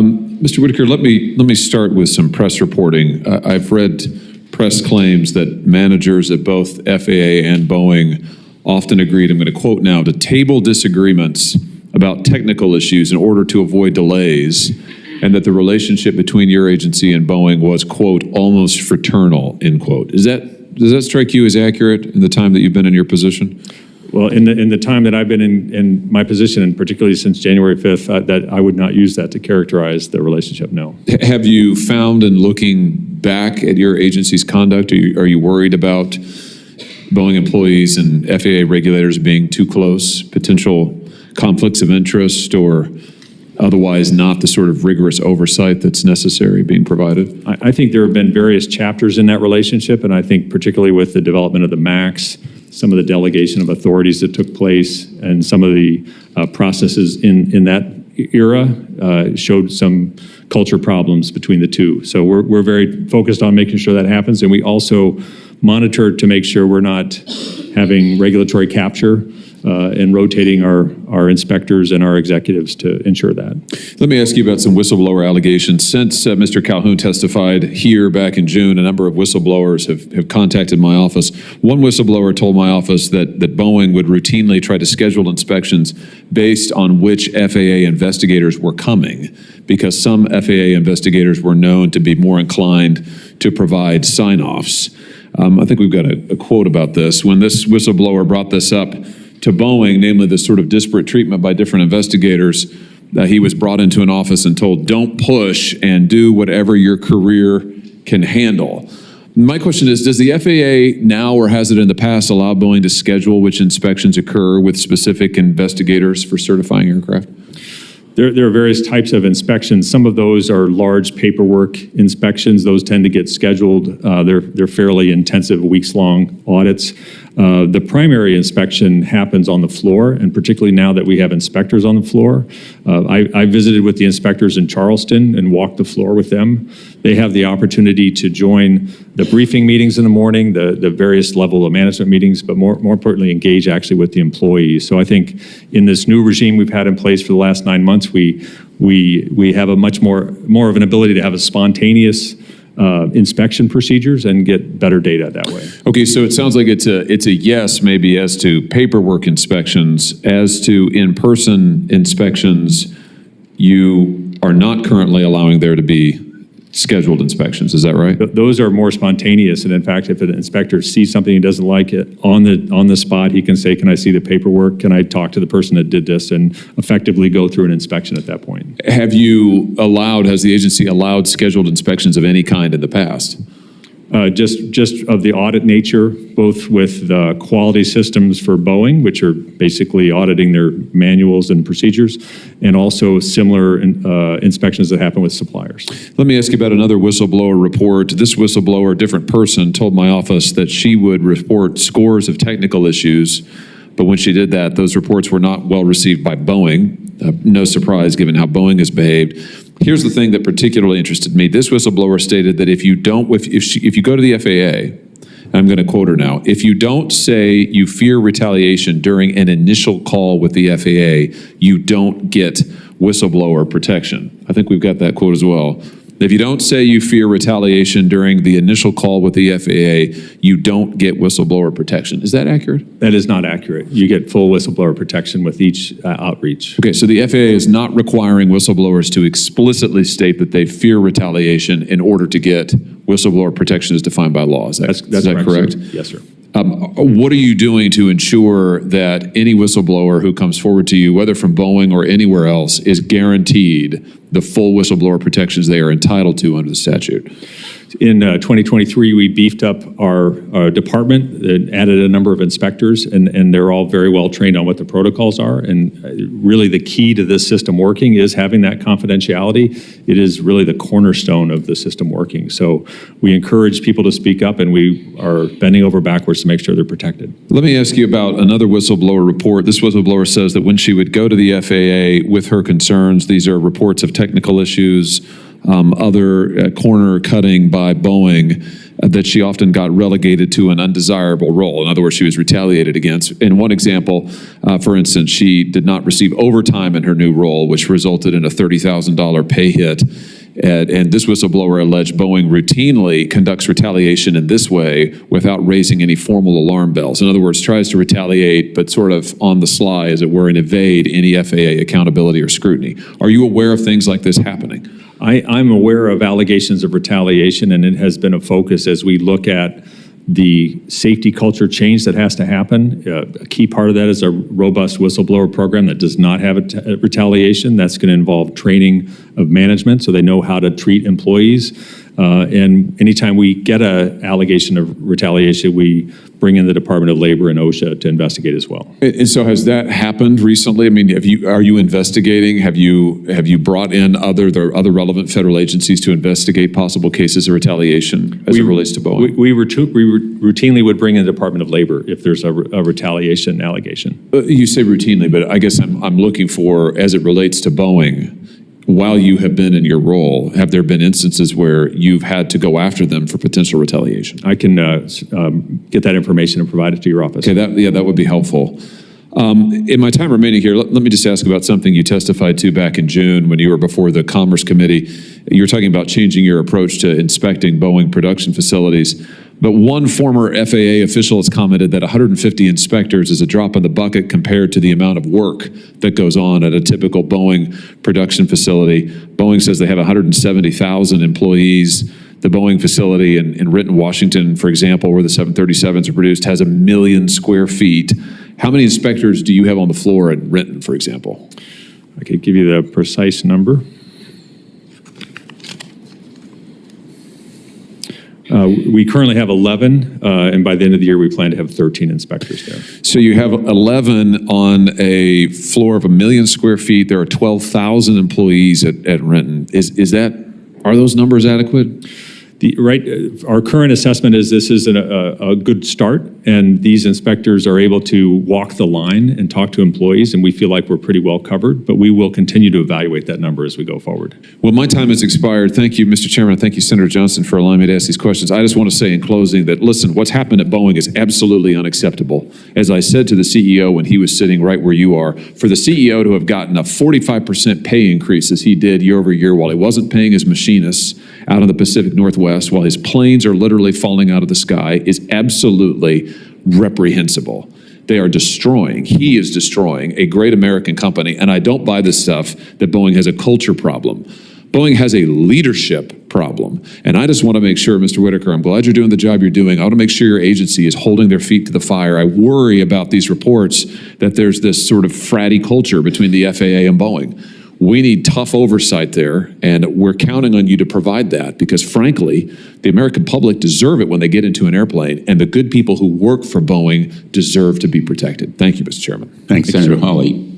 Mr. Whitaker, let me start with some press reporting. I've read press claims that managers at both FAA and Boeing often agreed, I'm going to quote now, to table disagreements about technical issues in order to avoid delays, and that the relationship between your agency and Boeing was, quote, almost fraternal, end quote. Does that strike you as accurate in the time that you've been in your position? Well, in the time that I've been in my position, and particularly since January 5th, that I would not use that to characterize the relationship, no. Have you found, in looking back at your agency's conduct, are you worried about Boeing employees and FAA regulators being too close, potential conflicts of interest, or otherwise not the sort of rigorous oversight that's necessary being provided? I think there have been various chapters in that relationship, and I think particularly with the development of the MAX, some of the delegation of authorities that took place, and some of the processes in that era showed some culture problems between the two. So we're very focused on making sure that happens, and we also monitor to make sure we're not having regulatory capture and rotating our inspectors and our executives to ensure that. Let me ask you about some whistleblower allegations. Since Mr. Calhoun testified here back in June, a number of whistleblowers have contacted my office. One whistleblower told my office that Boeing would routinely try to schedule inspections based on which FAA investigators were coming, because some FAA investigators were known to be more inclined to provide sign-offs. I think we've got a quote about this. When this whistleblower brought this up to Boeing, namely this sort of disparate treatment by different investigators, he was brought into an office and told, don't push and do whatever your career can handle. My question is, does the FAA now, or has it in the past, allow Boeing to schedule which inspections occur with specific investigators for certifying aircraft? There are various types of inspections. Some of those are large paperwork inspections. Those tend to get scheduled. They're fairly intensive, weeks-long audits. The primary inspection happens on the floor, and particularly now that we have inspectors on the floor. I visited with the inspectors in Charleston and walked the floor with them. They have the opportunity to join the briefing meetings in the morning, the various level of management meetings, but more importantly, engage actually with the employees. So I think in this new regime we've had in place for the last 9 months, we have a much more of an ability to have a spontaneous inspection procedures and get better data that way. Okay, so it sounds like it's a yes maybe as to paperwork inspections. As to in-person inspections, you are not currently allowing there to be scheduled inspections, is that right? Those are more spontaneous, and in fact, if an inspector sees something he doesn't like, it on the spot, he can say, can I see the paperwork? Can I talk to the person that did this? And effectively go through an inspection at that point. Has the agency allowed scheduled inspections of any kind in the past? Just of the audit nature, both with the quality systems for Boeing, which are basically auditing their manuals and procedures, and also similar inspections that happen with suppliers. Let me ask you about another whistleblower report. This whistleblower, a different person, told my office that she would report scores of technical issues, but when she did that, those reports were not well received by Boeing. No surprise given how Boeing has behaved. Here's the thing that particularly interested me. This whistleblower stated that if you go to the FAA, I'm going to quote her now, if you don't say you fear retaliation during an initial call with the FAA, you don't get whistleblower protection. I think we've got that quote as well. If you don't say you fear retaliation during the initial call with the FAA, you don't get whistleblower protection. Is that accurate? That is not accurate. You get full whistleblower protection with each outreach. Okay, so the FAA is not requiring whistleblowers to explicitly state that they fear retaliation in order to get whistleblower protection as defined by law. Is that correct? Sir. Yes, sir. What are you doing to ensure that any whistleblower who comes forward to you, whether from Boeing or anywhere else, is guaranteed the full whistleblower protections they are entitled to under the statute? In 2023, we beefed up our department and added a number of inspectors, and they're all very well trained on what the protocols are. And really the key to this system working is having that confidentiality. It is really the cornerstone of the system working. So we encourage people to speak up, and we are bending over backwards to make sure they're protected. Let me ask you about another whistleblower report. This whistleblower says that when she would go to the FAA with her concerns, these are reports of technical issues, other corner cutting by Boeing, that she often got relegated to an undesirable role. In other words, she was retaliated against. In one example, for instance, she did not receive overtime in her new role, which resulted in a $30,000 pay hit. And this whistleblower alleged Boeing routinely conducts retaliation in this way without raising any formal alarm bells. In other words, tries to retaliate, but sort of on the sly, as it were, and evade any FAA accountability or scrutiny. Are you aware of things like this happening? I'm aware of allegations of retaliation, and it has been a focus as we look at the safety culture change that has to happen. A key part of that is a robust whistleblower program that does not have a retaliation. That's going to involve training of management so they know how to treat employees. And anytime we get an allegation of retaliation, we bring in the Department of Labor and OSHA to investigate as well. And so has that happened recently? I mean, are you investigating? Have you brought in other relevant federal agencies to investigate possible cases of retaliation as it relates to Boeing? We routinely would bring in the Department of Labor if there's a retaliation allegation. You say routinely, but I guess I'm looking for, as it relates to Boeing, while you have been in your role, have there been instances where you've had to go after them for potential retaliation? I can get that information and provide it to your office. Okay, that would be helpful. In my time remaining here, let me just ask about something you testified to back in June when you were before the Commerce Committee. You were talking about changing your approach to inspecting Boeing production facilities. But one former FAA official has commented that 150 inspectors is a drop in the bucket compared to the amount of work that goes on at a typical Boeing production facility. Boeing says they have 170,000 employees. The Boeing facility in Renton, Washington, for example, where the 737s are produced, has 1 million square feet. How many inspectors do you have on the floor at Renton, for example? I could give you the precise number. We currently have 11, and by the end of the year, we plan to have 13 inspectors there. So you have 11 on a floor of 1 million square feet. There are 12,000 employees at Renton. Are those numbers adequate? Our current assessment is this is a good start, and these inspectors are able to walk the line and talk to employees, and we feel like we're pretty well covered, but we will continue to evaluate that number as we go forward. Well, my time has expired. Thank you, Mr. Chairman. Thank you, Senator Johnson, for allowing me to ask these questions. I just want to say in closing that, listen, what's happened at Boeing is absolutely unacceptable. As I said to the CEO when he was sitting right where you are, for the CEO to have gotten a 45% pay increase as he did year over year while he wasn't paying his machinists out in the Pacific Northwest, while his planes are literally falling out of the sky, is absolutely reprehensible. He is destroying a great American company, and I don't buy this stuff that Boeing has a culture problem. Boeing has a leadership problem, and I just want to make sure, Mr. Whitaker, I'm glad you're doing the job you're doing. I want to make sure your agency is holding their feet to the fire. I worry about these reports that there's this sort of fratty culture between the FAA and Boeing. We need tough oversight there, and we're counting on you to provide that because, frankly, the American public deserve it when they get into an airplane, and the good people who work for Boeing deserve to be protected. Thank you, Mr. Chairman. Thanks, Senator Hawley.